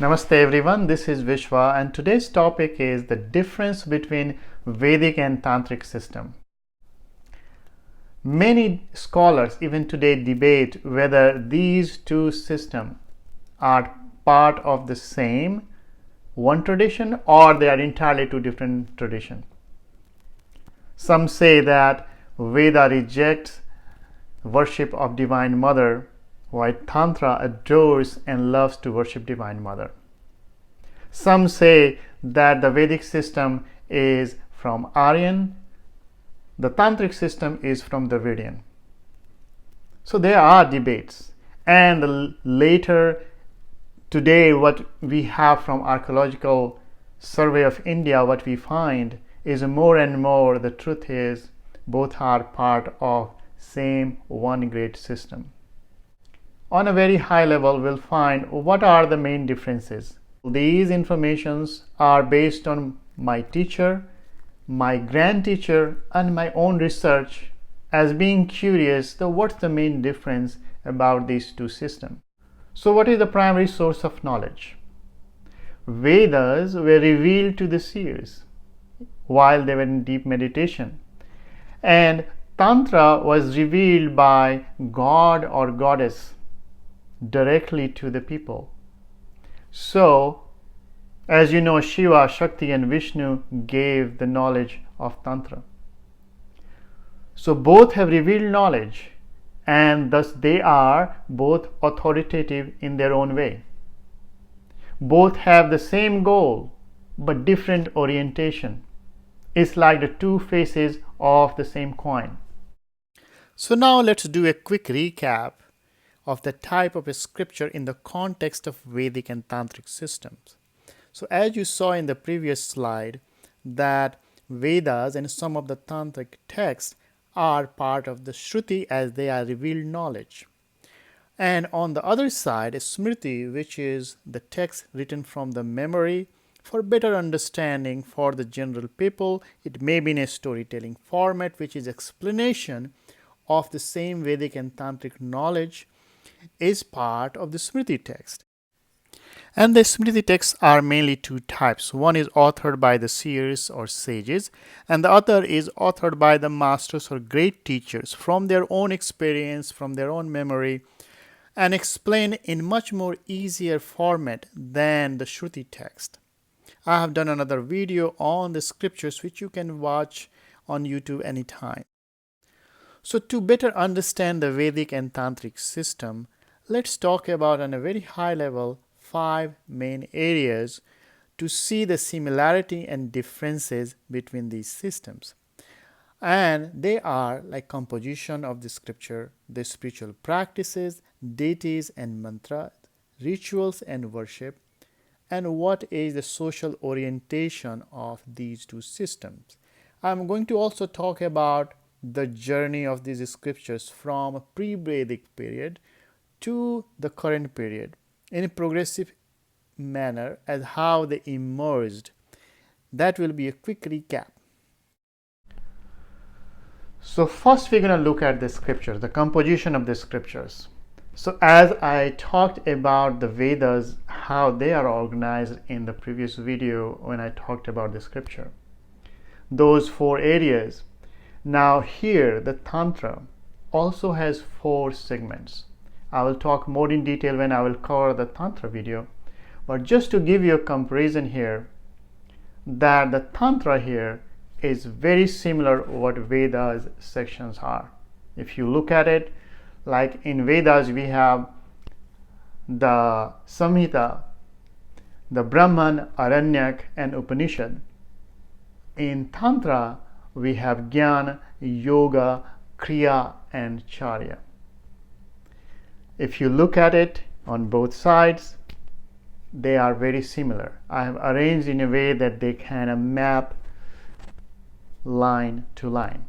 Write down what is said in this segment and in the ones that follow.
Namaste everyone, this is Vishwa and today's topic is the difference between Vedic and Tantric system. Many scholars even today debate whether these two systems are part of the same one tradition or they are entirely two different traditions. Some say that Veda rejects worship of Divine Mother, while Tantra adores and loves to worship Divine Mother. Some say that the Vedic system is from Aryan, the Tantric system is from the Vedic. So there are debates, and later today what we have from archaeological survey of India, what we find is more and more the truth is both are part of same one great system. On a very high level, we'll find what are the main differences. These informations are based on my teacher, my grand teacher, and my own research as being curious what's the main difference about these two systems. So what is the primary source of knowledge? Vedas were revealed to the seers while they were in deep meditation, and Tantra was revealed by God or Goddess directly to the people. So, as you know, Shiva, Shakti, and Vishnu gave the knowledge of Tantra. So, both have revealed knowledge, and thus they are both authoritative in their own way. Both have the same goal, but different orientation. It's like the two faces of the same coin. So, now let's do a quick recap of the type of a scripture in the context of Vedic and Tantric systems. So as you saw in the previous slide, that Vedas and some of the Tantric texts are part of the Shruti as they are revealed knowledge. And on the other side, a Smriti, which is the text written from the memory for better understanding for the general people. It may be in a storytelling format, which is explanation of the same Vedic and Tantric knowledge is part of the Smriti text. And the Smriti texts are mainly two types. One is authored by the seers or sages, and the other is authored by the masters or great teachers from their own experience, from their own memory, and explained in much more easier format than the Shruti text. I have done another video on the scriptures which you can watch on YouTube anytime. So to better understand the Vedic and Tantric system, let's talk about on a very high level 5 main areas to see the similarity and differences between these systems. And they are like composition of the scripture, the spiritual practices, deities and mantra, rituals and worship, and what is the social orientation of these two systems. I'm going to also talk about the journey of these scriptures from a pre-Vedic period to the current period in a progressive manner as how they emerged. That will be a quick recap. So first we're going to look at the scriptures, the composition of the scriptures. So as I talked about the Vedas, how they are organized in the previous video when I talked about the scripture, those 4 areas. Now here the Tantra also has 4 segments. I will talk more in detail when I will cover the Tantra video, but just to give you a comparison here, that the Tantra here is very similar to what Vedas sections are. If you look at it, like in Vedas we have the Samhita, the Brahman, Aranyak, and Upanishad. In Tantra we have Jnana, Yoga, Kriya, and Charya. If you look at it on both sides, they are very similar. I have arranged in a way that they can map line to line.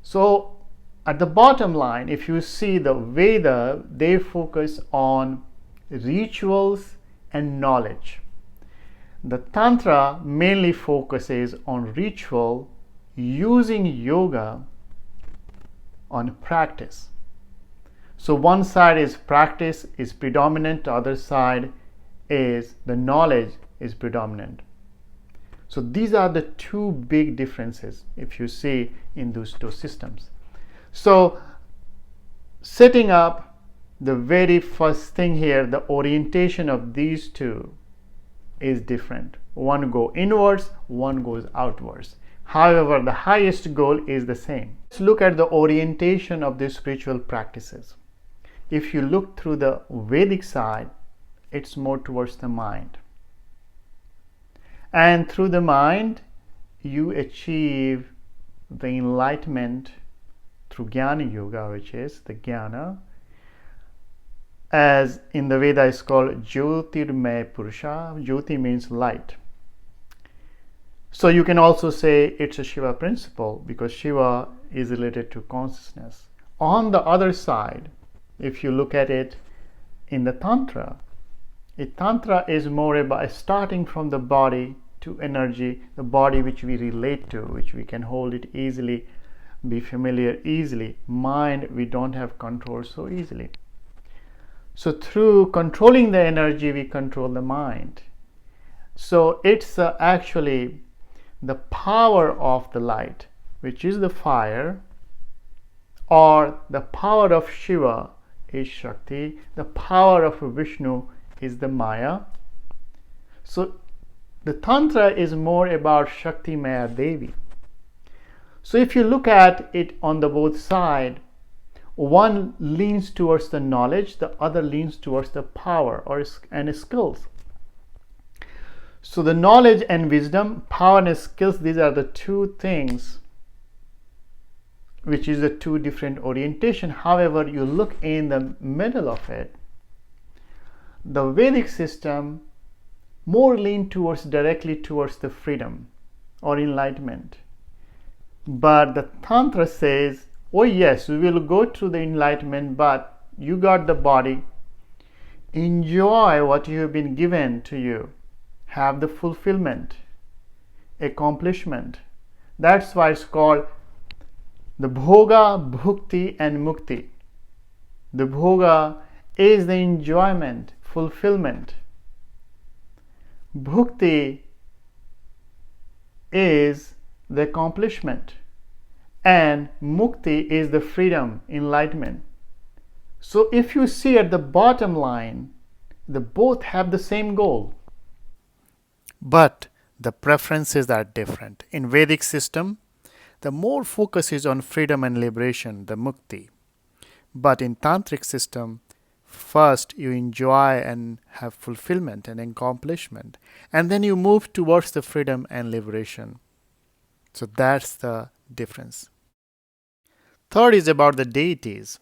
So at the bottom line, if you see the Veda, they focus on rituals and knowledge. The Tantra mainly focuses on ritual, using yoga on practice. So one side is practice is predominant, the other side is the knowledge is predominant. So these are the two big differences if you see in those two systems. So setting up the very first thing here, the orientation of these two is different. One goes inwards, one goes outwards. However, the highest goal is the same. Let's look at the orientation of the spiritual practices. If you look through the Vedic side, it's more towards the mind. And through the mind, you achieve the enlightenment through Jnana Yoga, which is the Jnana, as in the Veda is called Jyotirmaya Purusha. Jyoti means light. So you can also say it's a Shiva principle because Shiva is related to consciousness. On the other side, if you look at it in the Tantra, Tantra is more about starting from the body to energy, the body which we relate to, which we can hold it easily, be familiar easily. Mind, we don't have control so easily. So through controlling the energy, we control the mind. So it's actually the power of the light, which is the fire, or the power of Shiva is Shakti, the power of Vishnu is the Maya. So the Tantra is more about Shakti Maya Devi. So if you look at it on the both sides, one leans towards the knowledge, the other leans towards the power and skills. So the knowledge and wisdom, power and skills, these are the two things which is the two different orientation. However, you look in the middle of it, the Vedic system more lean towards directly towards the freedom or enlightenment. But the Tantra says, oh yes, we will go to the enlightenment, but you got the body. Enjoy what you have been given to you. Have the fulfillment, accomplishment. That's why it's called the Bhoga, Bhukti and Mukti. The Bhoga is the enjoyment, fulfillment. Bhukti is the accomplishment. And Mukti is the freedom, enlightenment. So if you see at the bottom line, they both have the same goal. But the preferences are different. In Vedic system, the more focus is on freedom and liberation, the Mukti. But in Tantric system, first you enjoy and have fulfillment and accomplishment, and then you move towards the freedom and liberation. So that's the difference. Third is about the deities.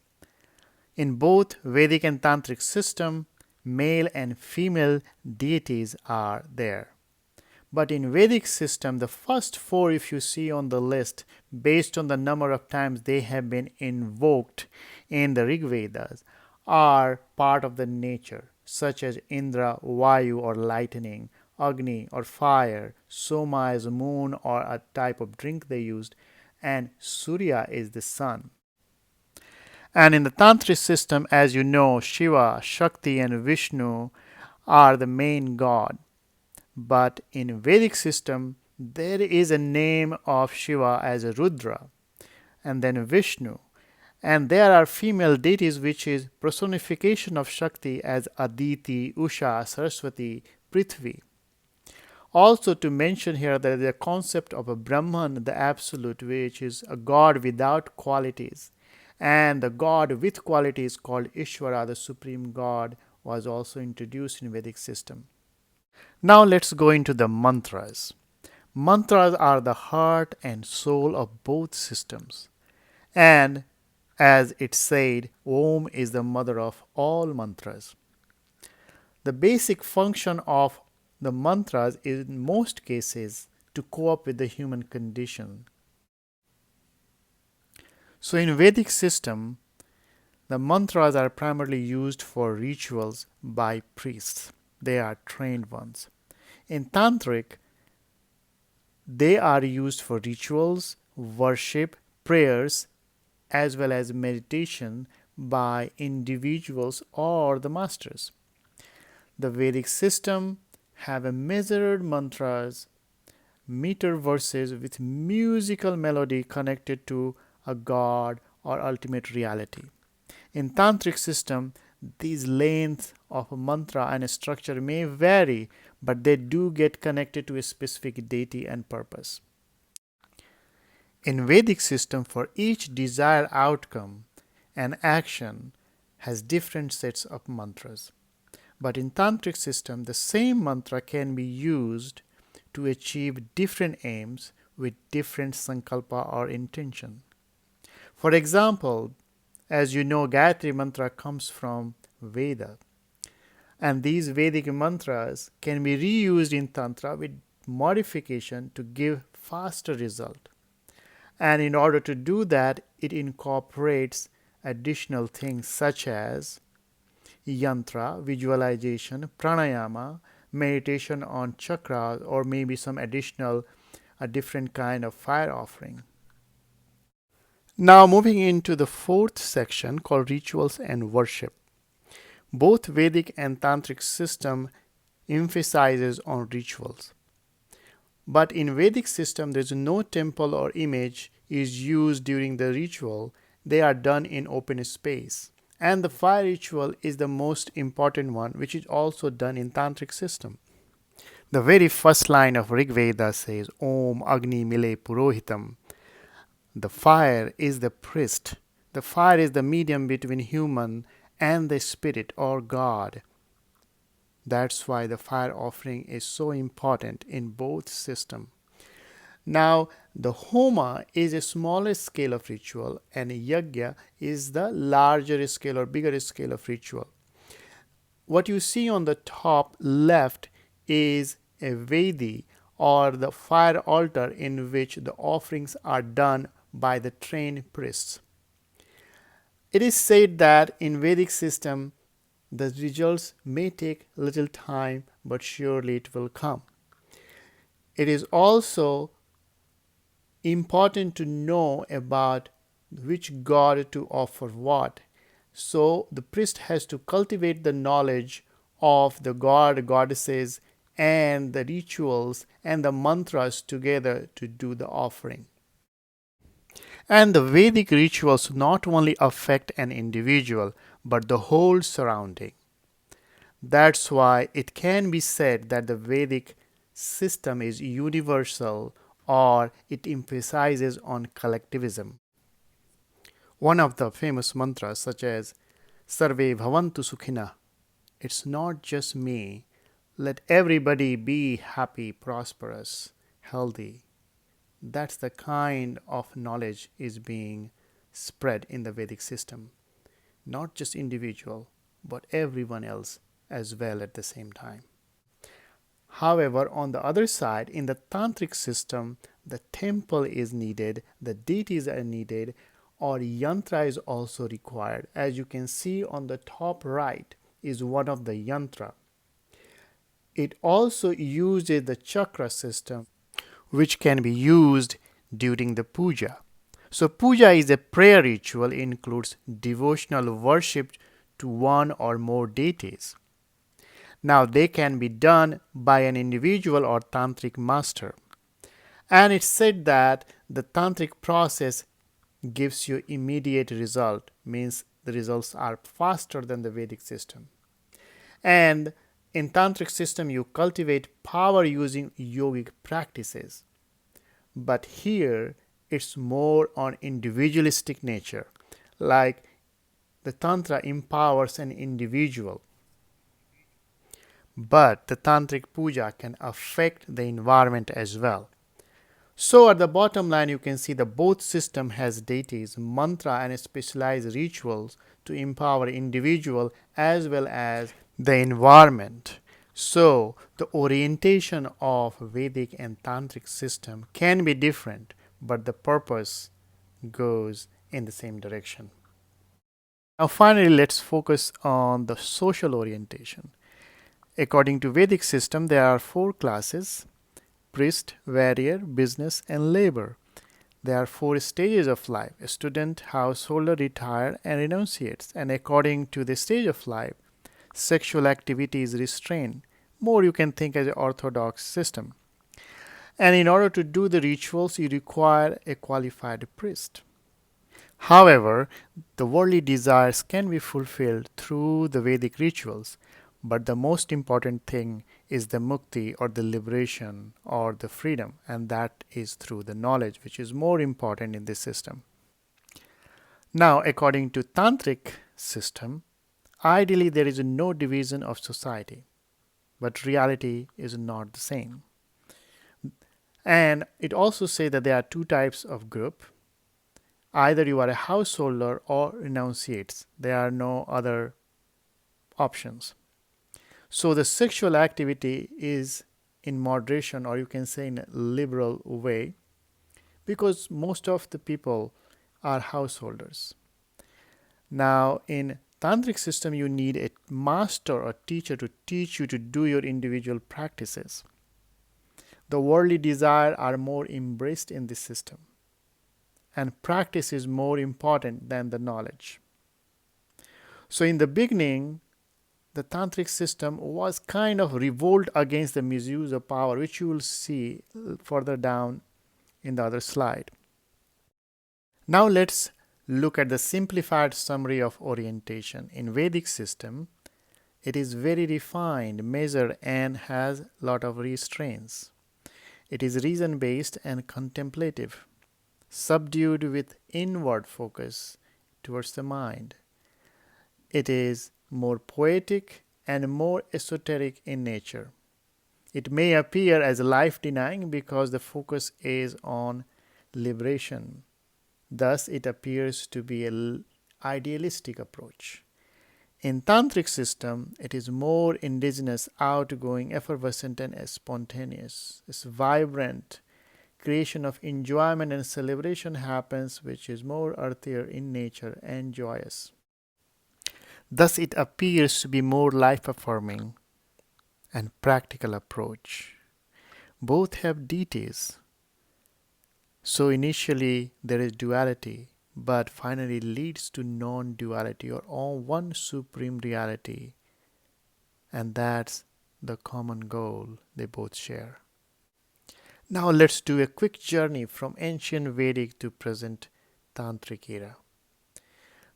In both Vedic and Tantric system, male and female deities are there. But in Vedic system, the first four, if you see on the list, based on the number of times they have been invoked in the Rig Vedas, are part of the nature, such as Indra, Vayu or lightning, Agni or fire, Soma is moon or a type of drink they used, and Surya is the sun. And in the Tantric system, as you know, Shiva, Shakti and Vishnu are the main god. But in Vedic system, there is a name of Shiva as a Rudra, and then Vishnu. And there are female deities which is personification of Shakti as Aditi, Usha, Saraswati, Prithvi. Also to mention here that the concept of a Brahman, the absolute, which is a god without qualities. And the god with qualities called Ishvara, the supreme god, was also introduced in Vedic system. Now let's go into the mantras. Mantras are the heart and soul of both systems. And as it said, Om is the mother of all mantras. The basic function of the mantras is in most cases to cope with the human condition. So in Vedic system, the mantras are primarily used for rituals by priests. They are trained ones. In Tantric, they are used for rituals, worship, prayers, as well as meditation by individuals or the masters. The Vedic system have a measured mantras, meter verses with musical melody connected to a god or ultimate reality. In Tantric system, these lengths of a mantra and a structure may vary, but they do get connected to a specific deity and purpose. In Vedic system, for each desired outcome, an action has different sets of mantras. But in Tantric system, the same mantra can be used to achieve different aims with different sankalpa or intention. For example, as you know, Gayatri mantra comes from Veda, and these Vedic mantras can be reused in Tantra with modification to give faster result. And in order to do that, it incorporates additional things such as yantra, visualization, pranayama, meditation on chakras, or maybe some additional, a different kind of fire offering. Now moving into the fourth section called rituals and worship. Both Vedic and Tantric system emphasizes on rituals. But in Vedic system, there is no temple or image is used during the ritual. They are done in open space. And the fire ritual is the most important one, which is also done in Tantric system. The very first line of Rig Veda says, Om Agni Mile Purohitam. The fire is the priest. The fire is the medium between human and the spirit or God. That's why the fire offering is so important in both systems. Now, the Homa is a smaller scale of ritual and Yajna is the larger scale or bigger scale of ritual. What you see on the top left is a Vedi or the fire altar in which the offerings are done by the trained priests. It is said that in Vedic system, the results may take little time, but surely it will come. It is also important to know about which god to offer what. So the priest has to cultivate the knowledge of the god, goddesses, and the rituals and the mantras together to do the offering. And the Vedic rituals not only affect an individual, but the whole surrounding. That's why it can be said that the Vedic system is universal or it emphasizes on collectivism. One of the famous mantras such as Sarve Bhavantu Sukhina, it's not just me, let everybody be happy, prosperous, healthy. That's the kind of knowledge is being spread in the Vedic system. Not just individual, but everyone else as well at the same time. However, on the other side, in the Tantric system, the temple is needed, the deities are needed, or yantra is also required. As you can see on the top right is one of the yantra. It also uses the chakra system, which can be used during the puja. So puja is a prayer ritual, includes devotional worship to one or more deities. Now they can be done by an individual or tantric master. And it's said that the tantric process gives you immediate result, means the results are faster than the Vedic system. And in tantric system you cultivate power using yogic practices. But here it's more on individualistic nature, like the tantra empowers an individual. But the tantric puja can affect the environment as well. So at the bottom line you can see that both system has deities, mantra and specialized rituals to empower individual as well as the environment. So the orientation of Vedic and Tantric system can be different, but the purpose goes in the same direction. Now finally let's focus on the social orientation. According to Vedic system, there are 4 classes: priest, warrior, business, and labor. There are 4 stages of life: a student, householder, retired, and renunciates. And according to the stage of life, sexual activity is restrained. More you can think as an orthodox system. And in order to do the rituals, you require a qualified priest. However, the worldly desires can be fulfilled through the Vedic rituals, but the most important thing is the mukti or the liberation or the freedom, and that is through the knowledge, which is more important in this system. Now, according to Tantric system, ideally there is no division of society, but reality is not the same. And it also says that there are two types of group. Either you are a householder or renunciates. There are no other options. So the sexual activity is in moderation, or you can say in a liberal way, because most of the people are householders. Now, in tantric system, you need a master or teacher to teach you to do your individual practices. The worldly desire are more embraced in this system, and practice is more important than the knowledge. So in the beginning, the tantric system was kind of revolt against the misuse of power, which you will see further down in the other slide. Now let's look at the simplified summary of orientation. In Vedic system, it is very refined, measured, and has a lot of restraints. It is reason-based and contemplative, subdued with inward focus towards the mind. It is more poetic and more esoteric in nature. It may appear as life-denying because the focus is on liberation. Thus, it appears to be an idealistic approach. In tantric system, it is more indigenous, outgoing, effervescent, and spontaneous. It's vibrant. Creation of enjoyment and celebration happens, which is more earthier in nature and joyous. Thus, it appears to be more life-affirming and practical approach. Both have deities. So initially there is duality, but finally leads to non-duality or one supreme reality, and that's the common goal they both share. Now let's do a quick journey from ancient Vedic to present Tantric era.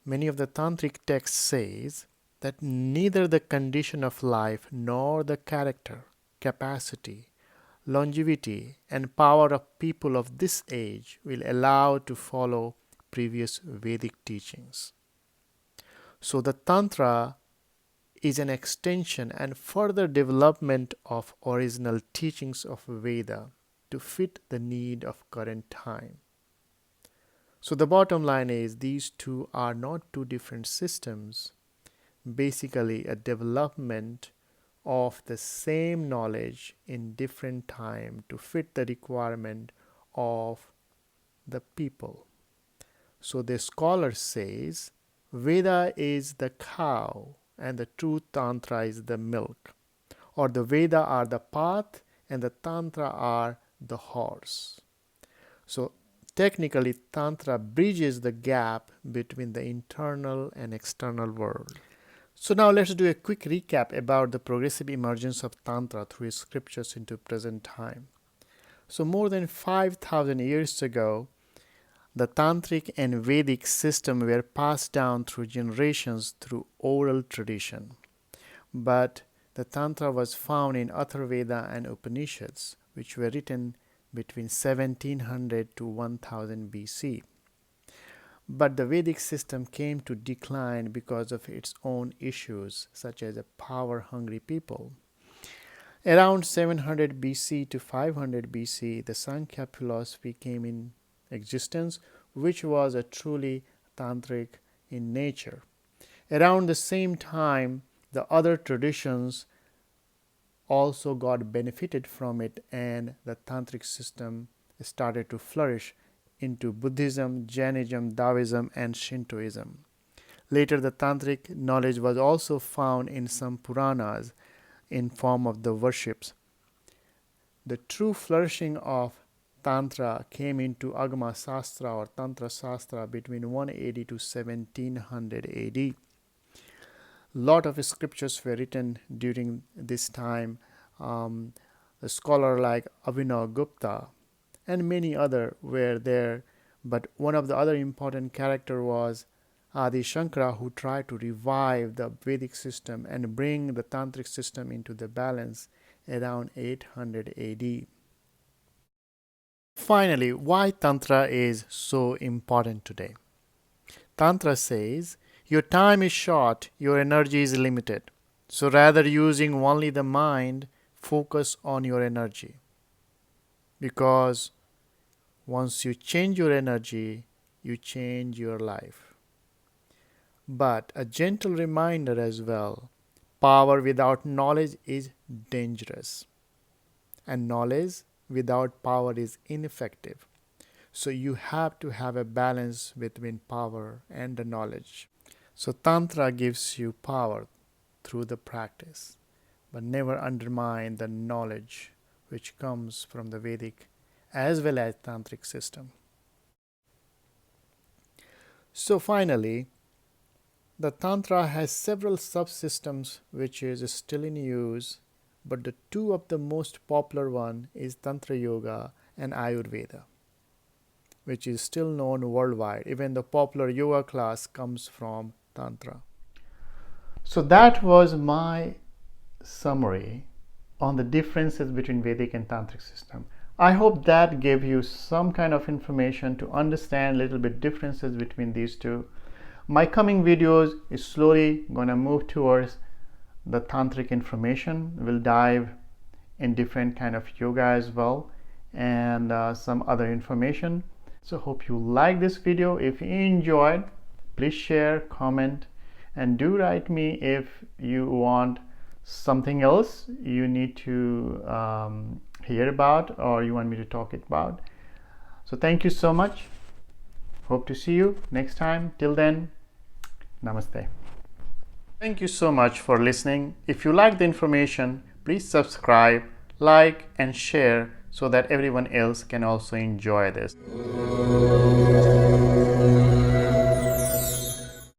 Many of the Tantric texts says that neither the condition of life nor the character, capacity, longevity, and power of people of this age will allow to follow previous Vedic teachings. So the Tantra is an extension and further development of original teachings of Veda to fit the need of current time. So the bottom line is these two are not two different systems, basically a development of the same knowledge in different time to fit the requirement of the people. So the scholar says Veda is the cow and the true Tantra is the milk, or the Veda are the path and the Tantra are the horse. So technically Tantra bridges the gap between the internal and external world. So now let's do a quick recap about the progressive emergence of Tantra through scriptures into present time. So more than 5,000 years ago, the Tantric and Vedic system were passed down through generations through oral tradition. But the Tantra was found in Atharvaveda and Upanishads, which were written between 1700 to 1000 BC. But the Vedic system came to decline because of its own issues, such as a power-hungry people. Around 700 BC to 500 BC, the Sankhya philosophy came in existence, which was a truly tantric in nature. Around the same time, the other traditions also got benefited from it, and the tantric system started to flourish into Buddhism, Jainism, Taoism, and Shintoism. Later, the tantric knowledge was also found in some Puranas in form of the worships. The true flourishing of Tantra came into Agama Sastra or Tantra Sastra between 180 to 1700 AD. lot of scriptures were written during this time. A scholar like Abhinav Gupta and many other were there, but one of the other important character was Adi Shankara, who tried to revive the Vedic system and bring the Tantric system into the balance around 800 AD. Finally, why Tantra is so important today? Tantra says, your time is short, your energy is limited. So rather using only the mind, focus on your energy. Because once you change your energy, you change your life. But a gentle reminder as well, power without knowledge is dangerous. And knowledge without power is ineffective. So you have to have a balance between power and the knowledge. So Tantra gives you power through the practice, but never undermine the knowledge which comes from the Vedic as well as Tantric system. So finally, the Tantra has several subsystems which is still in use, but the two of the most popular one is Tantra Yoga and Ayurveda, which is still known worldwide. Even the popular yoga class comes from Tantra. So that was my summary on the differences between Vedic and Tantric system. I hope that gave you some kind of information to understand a little bit differences between these two. My coming videos is slowly going to move towards the Tantric information. We'll dive in different kind of yoga as well and some other information. So hope you like this video. If you enjoyed, please share, comment, and do write me if you want something else you need to hear about or you want me to talk about. So thank you so much. Hope to see you next time. Till then, namaste. Thank you so much for listening. If you like the information, please subscribe, like, and share so that everyone else can also enjoy this.